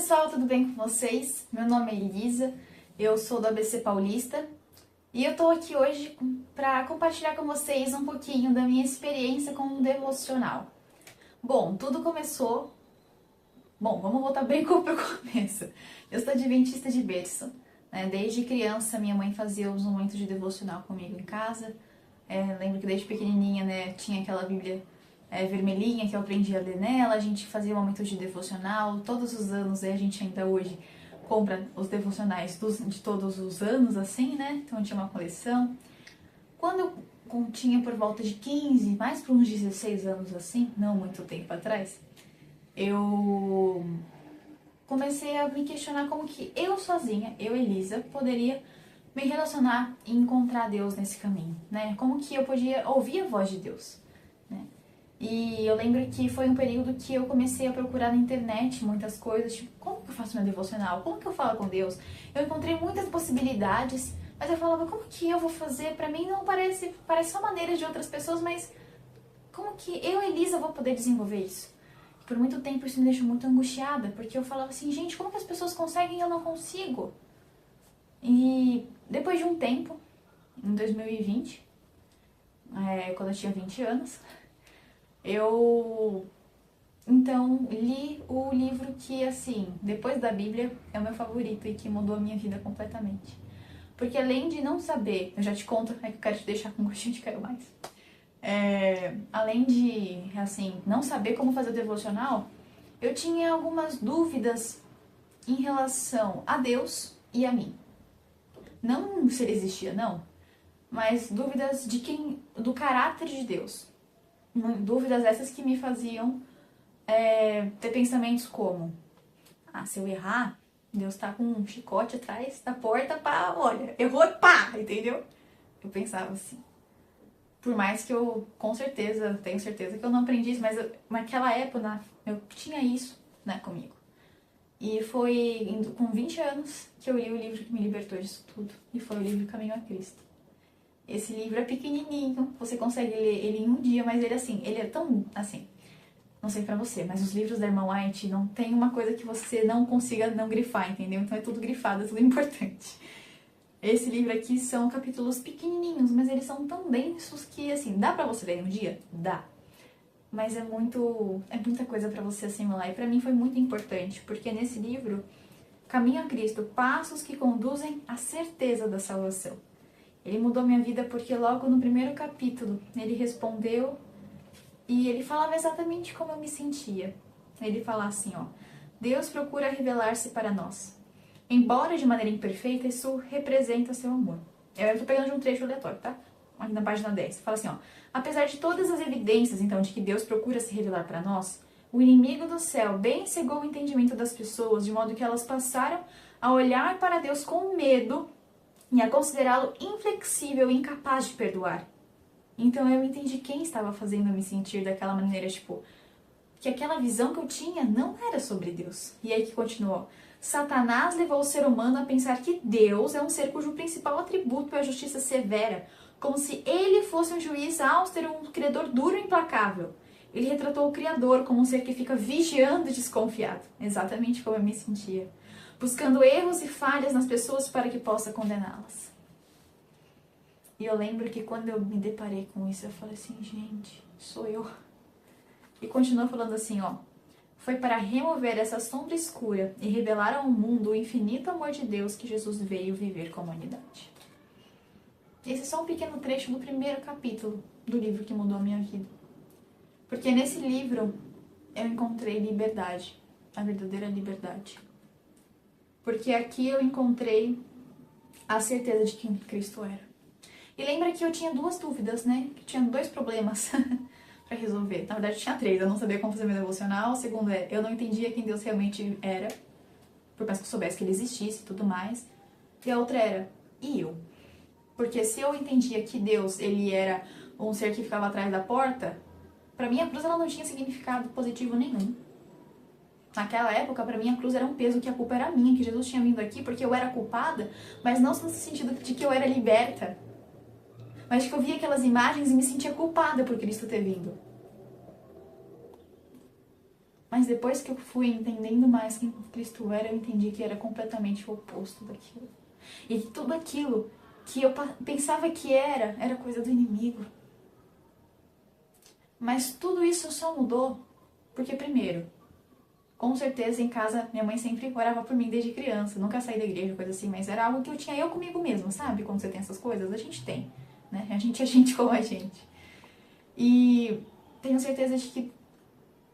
pessoal, tudo bem com vocês? Meu nome é Elisa, eu sou do ABC Paulista e eu tô aqui hoje para compartilhar com vocês um pouquinho da minha experiência com o devocional. Bom, tudo começou... vamos voltar bem pro começo. Eu sou adventista de berço, né? Desde criança minha mãe fazia os momentos de devocional comigo em casa. Lembro que desde pequenininha, né, tinha aquela Bíblia vermelhinha que eu aprendi a ler nela, a gente fazia momentos de devocional, todos os anos, a gente ainda hoje compra os devocionais de todos os anos, assim, né, então tinha uma coleção. Quando eu tinha por volta de 15, mais para uns 16 anos assim, não muito tempo atrás, eu comecei a me questionar como que eu sozinha, eu, Elisa, poderia me relacionar e encontrar Deus nesse caminho, né, como que eu podia ouvir a voz de Deus, né. E eu lembro que foi um período que eu comecei a procurar na internet muitas coisas, tipo, como que eu faço meu devocional? Como que eu falo com Deus? Eu encontrei muitas possibilidades, mas eu falava, como que eu vou fazer? Pra mim não parece só maneiras de outras pessoas, mas como que eu, Elisa, vou poder desenvolver isso? Por muito tempo isso me deixou muito angustiada, porque eu falava assim, gente, como que as pessoas conseguem e eu não consigo? E depois de um tempo, em 2020, quando eu tinha 20 anos... eu, então, li o livro que, assim, depois da Bíblia, é o meu favorito e que mudou a minha vida completamente. Porque além de não saber, eu já te conto, que eu quero te deixar com gostinho de quero mais. Além de, assim, não saber como fazer o devocional, eu tinha algumas dúvidas em relação a Deus e a mim. Não se ele existia, não, mas dúvidas do caráter de Deus. Dúvidas essas que me faziam ter pensamentos como, se eu errar, Deus tá com um chicote atrás da porta, pá, olha, errou, pá, entendeu? Eu pensava assim. Por mais que eu, com certeza, tenho certeza que eu não aprendi isso, mas naquela época eu tinha isso, né, comigo. E foi com 20 anos que eu li o livro que me libertou disso tudo, e foi o livro Caminho a Cristo. Esse livro é pequenininho, você consegue ler ele em um dia, mas ele é tão, assim, não sei pra você, mas os livros da Irmã White não tem uma coisa que você não consiga não grifar, entendeu? Então é tudo grifado, é tudo importante. Esse livro aqui são capítulos pequenininhos, mas eles são tão densos que, assim, dá pra você ler em um dia? Dá. Mas é muita coisa pra você assimilar, e pra mim foi muito importante, porque nesse livro, Caminho a Cristo, passos que conduzem à certeza da salvação. Ele mudou minha vida porque logo no primeiro capítulo ele respondeu e ele falava exatamente como eu me sentia. Ele fala assim, Deus procura revelar-se para nós. Embora de maneira imperfeita, isso representa seu amor. Eu tô pegando de um trecho aleatório, tá? Aqui na página 10. Fala assim, apesar de todas as evidências, então, de que Deus procura se revelar para nós, o inimigo do céu bem cegou o entendimento das pessoas, de modo que elas passaram a olhar para Deus com medo e a considerá-lo inflexível e incapaz de perdoar. Então eu entendi quem estava fazendo eu me sentir daquela maneira, que aquela visão que eu tinha não era sobre Deus. E aí que continuou. Satanás levou o ser humano a pensar que Deus é um ser cujo principal atributo é a justiça severa, como se ele fosse um juiz austero, um criador duro e implacável. Ele retratou o Criador como um ser que fica vigiando e desconfiado, exatamente como eu me sentia, buscando erros e falhas nas pessoas para que possa condená-las. E eu lembro que quando eu me deparei com isso, eu falei assim, gente, sou eu. E continua falando assim, foi para remover essa sombra escura e revelar ao mundo o infinito amor de Deus que Jesus veio viver com a humanidade. Esse é só um pequeno trecho do primeiro capítulo do livro que mudou a minha vida. Porque nesse livro eu encontrei liberdade, a verdadeira liberdade. Porque aqui eu encontrei a certeza de quem Cristo era. E lembra que eu tinha duas dúvidas, né? Que eu tinha dois problemas pra resolver. Na verdade, tinha três. Eu não sabia como fazer meu devocional. O segundo eu não entendia quem Deus realmente era, por mais que eu soubesse que ele existisse e tudo mais. E a outra era, e eu? Porque se eu entendia que Deus, ele era um ser que ficava atrás da porta, pra mim a cruz ela não tinha significado positivo nenhum. Naquela época, pra mim, a cruz era um peso, que a culpa era minha, que Jesus tinha vindo aqui porque eu era culpada, mas não no sentido de que eu era liberta, mas que eu via aquelas imagens e me sentia culpada por Cristo ter vindo. Mas depois que eu fui entendendo mais quem Cristo era, eu entendi que era completamente o oposto daquilo. E que tudo aquilo que eu pensava que era coisa do inimigo. Mas tudo isso só mudou porque, primeiro, com certeza em casa minha mãe sempre orava por mim desde criança. Nunca saí da igreja, coisa assim, mas era algo que eu tinha eu comigo mesma, sabe? Quando você tem essas coisas, a gente tem, né? A gente é gente como a gente. E tenho certeza de que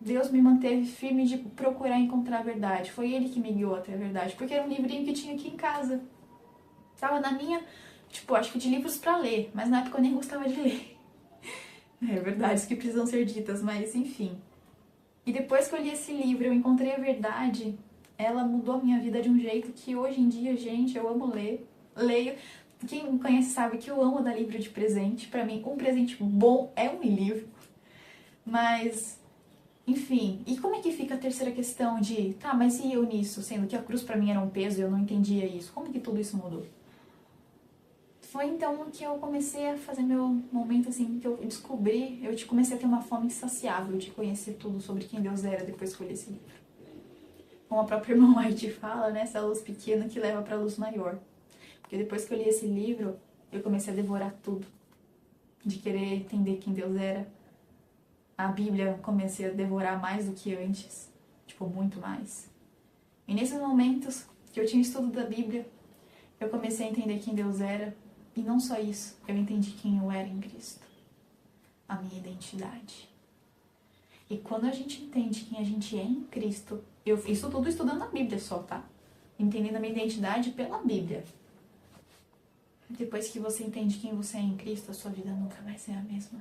Deus me manteve firme de procurar encontrar a verdade. Foi Ele que me guiou até a verdade, porque era um livrinho que tinha aqui em casa. Tava na minha, tipo, acho que de livros pra ler, mas na época eu nem gostava de ler. É verdades que precisam ser ditas, mas enfim. E depois que eu li esse livro, eu encontrei a verdade, ela mudou a minha vida de um jeito que hoje em dia, gente, eu amo ler. Leio. Quem me conhece sabe que eu amo dar livro de presente. Pra mim, um presente bom é um livro. Mas, enfim. E como é que fica a terceira questão de, tá, mas e eu nisso? Sendo que a cruz pra mim era um peso e eu não entendia isso. Como que tudo isso mudou? Foi então que eu comecei a fazer meu momento assim, que eu descobri, eu comecei a ter uma fome insaciável de conhecer tudo sobre quem Deus era depois que eu li esse livro. Como a própria irmã White fala, né, essa luz pequena que leva pra luz maior. Porque depois que eu li esse livro, eu comecei a devorar tudo, de querer entender quem Deus era. A Bíblia eu comecei a devorar mais do que antes, tipo, muito mais. E nesses momentos que eu tinha estudo da Bíblia, eu comecei a entender quem Deus era. E não só isso, eu entendi quem eu era em Cristo. A minha identidade. E quando a gente entende quem a gente é em Cristo, eu fiz isso tudo estudando a Bíblia só, tá? Entendendo a minha identidade pela Bíblia. Depois que você entende quem você é em Cristo, a sua vida nunca vai ser a mesma.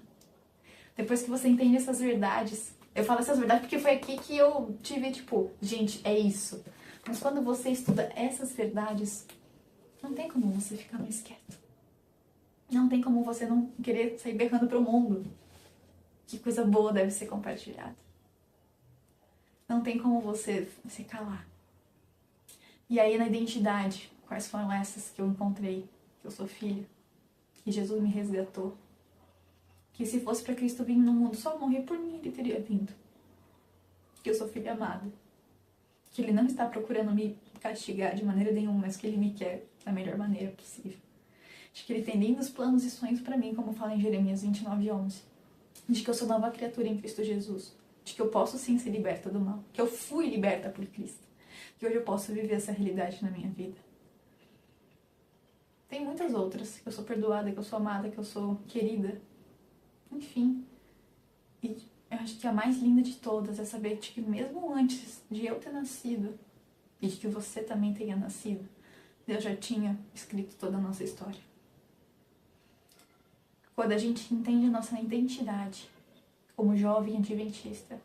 Depois que você entende essas verdades, eu falo essas verdades porque foi aqui que eu tive, tipo, gente, é isso. Mas quando você estuda essas verdades, não tem como você ficar mais quieto. Não tem como você não querer sair berrando pro mundo. Que coisa boa deve ser compartilhada. Não tem como você se calar. E aí na identidade, quais foram essas que eu encontrei? Que eu sou filha. Que Jesus me resgatou. Que se fosse para Cristo vir no mundo só morrer por mim, Ele teria vindo. Que eu sou filha amada. Que Ele não está procurando me castigar de maneira nenhuma, mas que Ele me quer da melhor maneira possível. De que Ele tem lindos planos e sonhos para mim, como fala em Jeremias 29:11. De que eu sou nova criatura em Cristo Jesus. De que eu posso sim ser liberta do mal. Que eu fui liberta por Cristo. Que hoje eu posso viver essa realidade na minha vida. Tem muitas outras. Que eu sou perdoada, que eu sou amada, que eu sou querida. Enfim. E eu acho que a mais linda de todas é saber de que mesmo antes de eu ter nascido, e de que você também tenha nascido, Deus já tinha escrito toda a nossa história. Quando a gente entende a nossa identidade como jovem adventista,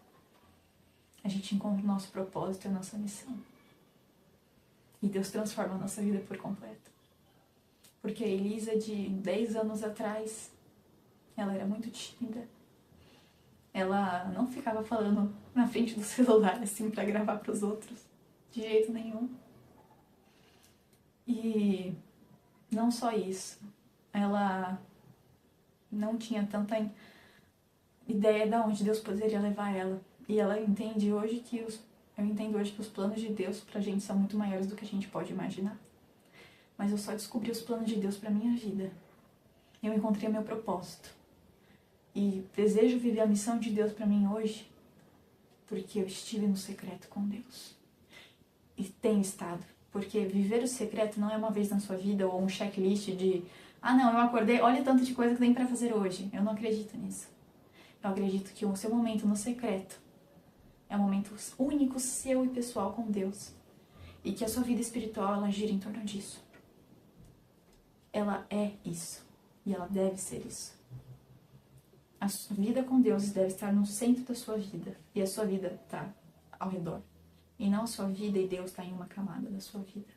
a gente encontra o nosso propósito e a nossa missão. E Deus transforma a nossa vida por completo. Porque a Elisa de 10 anos atrás, ela era muito tímida. Ela não ficava falando na frente do celular assim pra gravar pros outros. De jeito nenhum. E não só isso. Ela não tinha tanta ideia de onde Deus poderia levar ela. E ela entende hoje que eu entendo hoje que os planos de Deus pra gente são muito maiores do que a gente pode imaginar. Mas eu só descobri os planos de Deus pra minha vida. Eu encontrei o meu propósito. E desejo viver a missão de Deus pra mim hoje, porque eu estive no secreto com Deus. E tenho estado. Porque viver o secreto não é uma vez na sua vida ou um checklist de não, eu acordei, olha o tanto de coisa que tem pra fazer hoje. Eu não acredito nisso. Eu acredito que o seu momento no secreto é um momento único, seu e pessoal com Deus. E que a sua vida espiritual, ela gira em torno disso. Ela é isso. E ela deve ser isso. A sua vida com Deus deve estar no centro da sua vida. E a sua vida está ao redor. E não a sua vida e Deus está em uma camada da sua vida.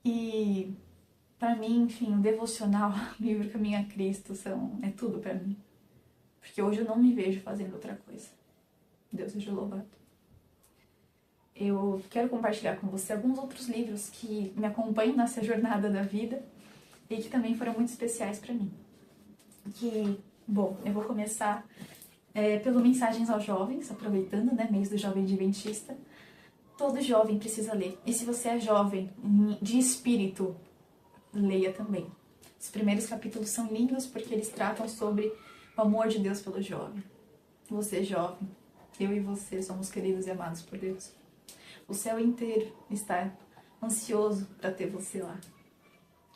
E pra mim, enfim, o devocional, o livro Caminho a Cristo é tudo pra mim. Porque hoje eu não me vejo fazendo outra coisa. Deus seja louvado. Eu quero compartilhar com você alguns outros livros que me acompanham nessa jornada da vida e que também foram muito especiais pra mim. Bom, eu vou começar pelo Mensagens aos Jovens, aproveitando, né, mês do Jovem Adventista. Todo jovem precisa ler. E se você é jovem de espírito, leia também. Os primeiros capítulos são lindos porque eles tratam sobre o amor de Deus pelo jovem. Você é jovem, eu e você somos queridos e amados por Deus. O céu inteiro está ansioso para ter você lá.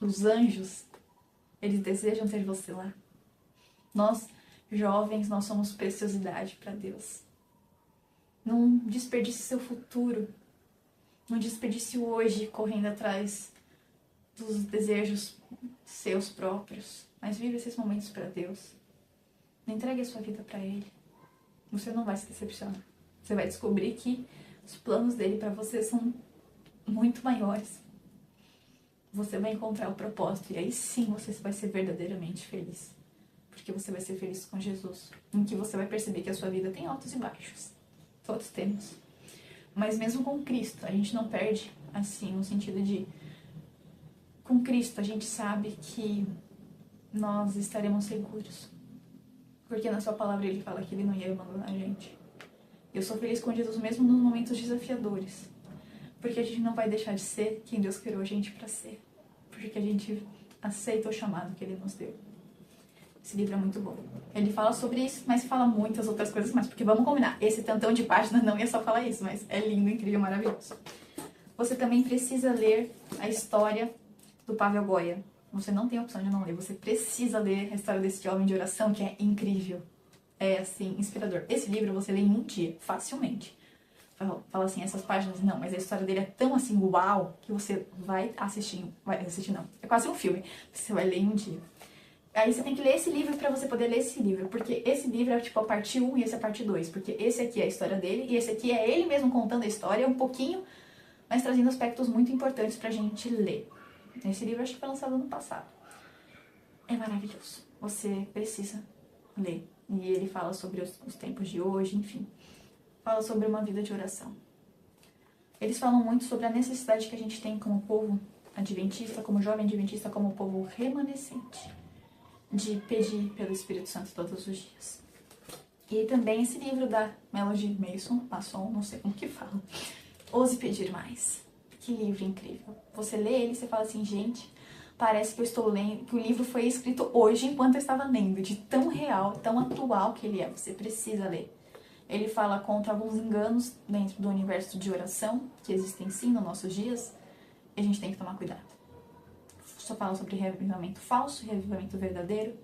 Os anjos, eles desejam ter você lá. Nós, jovens, nós somos preciosidade para Deus. Não desperdice seu futuro. Não desperdice hoje correndo atrás dos desejos seus próprios. Mas vive esses momentos para Deus. Entregue a sua vida para Ele. Você não vai se decepcionar. Você vai descobrir que os planos dele para você são muito maiores. Você vai encontrar o propósito. E aí sim você vai ser verdadeiramente feliz. Porque você vai ser feliz com Jesus. Em que você vai perceber que a sua vida tem altos e baixos. Todos temos. Mas mesmo com Cristo, a gente não perde, assim, no sentido de... Com Cristo, a gente sabe que nós estaremos seguros. Porque na sua palavra ele fala que ele não ia abandonar a gente. Eu sou feliz com Jesus mesmo nos momentos desafiadores. Porque a gente não vai deixar de ser quem Deus criou a gente para ser. Porque a gente aceita o chamado que ele nos deu. Esse livro é muito bom. Ele fala sobre isso, mas fala muitas outras coisas mais. Porque vamos combinar, esse tantão de páginas não ia só falar isso, mas é lindo, incrível, maravilhoso. Você também precisa ler a história do Pavel Goya. Você não tem opção de não ler. Você precisa ler a história desse homem de oração, que é incrível. É, assim, inspirador. Esse livro você lê em um dia, facilmente. Fala assim, essas páginas, não, mas a história dele é tão assim, uau, que você vai assistir não, é quase um filme. Você vai ler em um dia. Aí você tem que ler esse livro pra você poder ler esse livro, porque esse livro é tipo a parte 1 e esse é a parte 2, porque esse aqui é a história dele e esse aqui é ele mesmo contando a história, um pouquinho, mas trazendo aspectos muito importantes pra gente ler. Esse livro acho que foi lançado ano passado. É maravilhoso. Você precisa ler. E ele fala sobre os tempos de hoje, enfim. Fala sobre uma vida de oração. Eles falam muito sobre a necessidade que a gente tem como povo adventista, como jovem adventista, como povo remanescente, de pedir pelo Espírito Santo todos os dias. E também esse livro da Melody Mason, não sei como que fala, Ouse Pedir Mais. Que livro incrível. Você lê ele e você fala assim, gente, parece que eu estou lendo, que o livro foi escrito hoje enquanto eu estava lendo, de tão real, tão atual que ele é. Você precisa ler. Ele fala contra alguns enganos dentro do universo de oração, que existem sim nos nossos dias, e a gente tem que tomar cuidado. Só fala sobre reavivamento falso, reavivamento verdadeiro,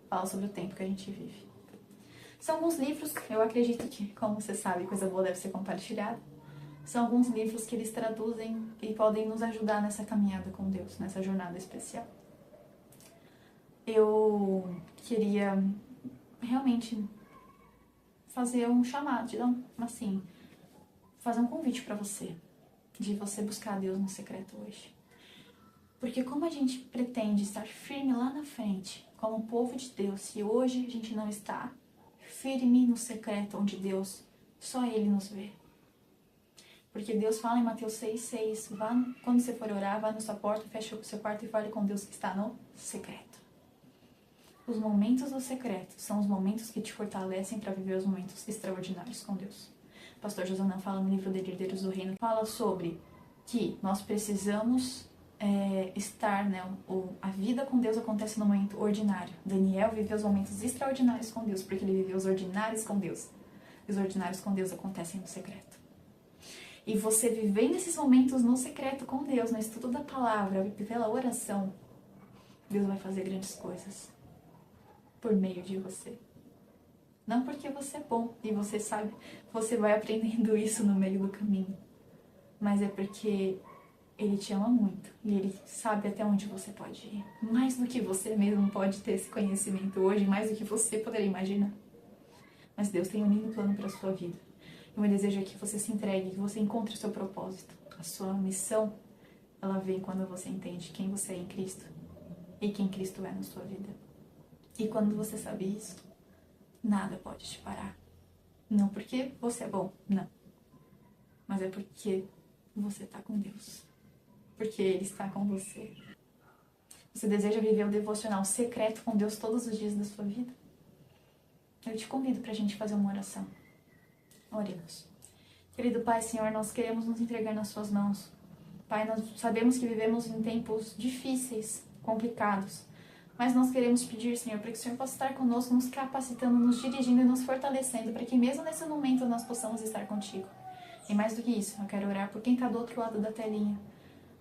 fala sobre o tempo que a gente vive. São alguns livros, eu acredito que, como você sabe, coisa boa deve ser compartilhada. São alguns livros que eles traduzem e podem nos ajudar nessa caminhada com Deus, nessa jornada especial. Eu queria realmente fazer um chamado, assim, fazer um convite para você, de você buscar Deus no secreto hoje. Porque como a gente pretende estar firme lá na frente, como povo de Deus, se hoje a gente não está firme no secreto onde Deus, só Ele nos vê. Porque Deus fala em Mateus 6,6, quando você for orar, vá na sua porta, feche o seu quarto e fale com Deus que está no secreto. Os momentos do secreto são os momentos que te fortalecem para viver os momentos extraordinários com Deus. O pastor Josanã fala no livro de Herdeiros do Reino, fala sobre que nós precisamos estar, né, a vida com Deus acontece no momento ordinário. Daniel viveu os momentos extraordinários com Deus, porque ele viveu os ordinários com Deus. E os ordinários com Deus acontecem no secreto. E você vivendo esses momentos no secreto com Deus, no estudo da palavra, pela oração, Deus vai fazer grandes coisas por meio de você. Não porque você é bom e você sabe, você vai aprendendo isso no meio do caminho, mas é porque Ele te ama muito e Ele sabe até onde você pode ir. Mais do que você mesmo pode ter esse conhecimento hoje, mais do que você poderia imaginar. Mas Deus tem um lindo plano para a sua vida. E o meu desejo é que você se entregue, que você encontre o seu propósito. A sua missão, ela vem quando você entende quem você é em Cristo e quem Cristo é na sua vida. E quando você sabe isso, nada pode te parar. Não porque você é bom, não. Mas é porque você está com Deus. Porque Ele está com você. Você deseja viver o devocional secreto com Deus todos os dias da sua vida? eu te convido para a gente fazer uma oração. Oremos. Querido Pai, Senhor, nós queremos nos entregar nas suas mãos. Pai, nós sabemos que vivemos em tempos difíceis, complicados, mas nós queremos pedir, Senhor, para que o Senhor possa estar conosco, nos capacitando, nos dirigindo e nos fortalecendo, para que mesmo nesse momento nós possamos estar contigo. E mais do que isso, eu quero orar por quem está do outro lado da telinha,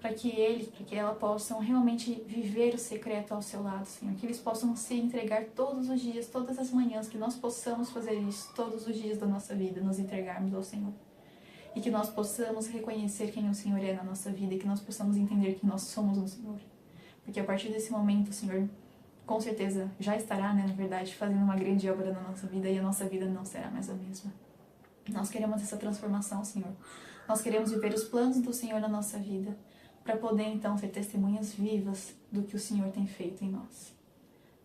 para que ela possam realmente viver o secreto ao seu lado, Senhor. Que eles possam se entregar todos os dias, todas as manhãs, que nós possamos fazer isso todos os dias da nossa vida, nos entregarmos ao Senhor. E que nós possamos reconhecer quem o Senhor é na nossa vida e que nós possamos entender que nós somos um Senhor. Porque a partir desse momento, o Senhor, com certeza, já estará, na verdade, fazendo uma grande obra na nossa vida e a nossa vida não será mais a mesma. Nós queremos essa transformação, Senhor. Nós queremos viver os planos do Senhor na nossa vida, para poder, então, ser testemunhas vivas do que o Senhor tem feito em nós.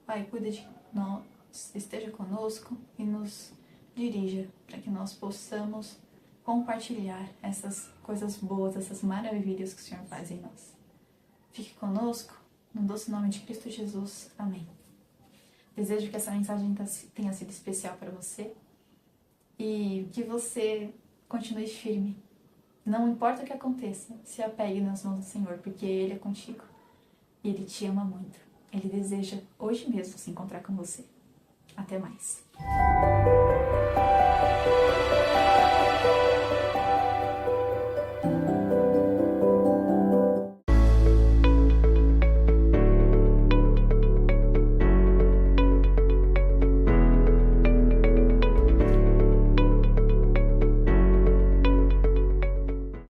Pai, cuida de nós, esteja conosco e nos dirija, para que nós possamos compartilhar essas coisas boas, essas maravilhas que o Senhor faz em nós. Fique conosco, no doce nome de Cristo Jesus. Amém. Desejo que essa mensagem tenha sido especial para você e que você continue firme. Não importa o que aconteça, se apegue nas mãos do Senhor, porque Ele é contigo e Ele te ama muito. Ele deseja hoje mesmo se encontrar com você. Até mais.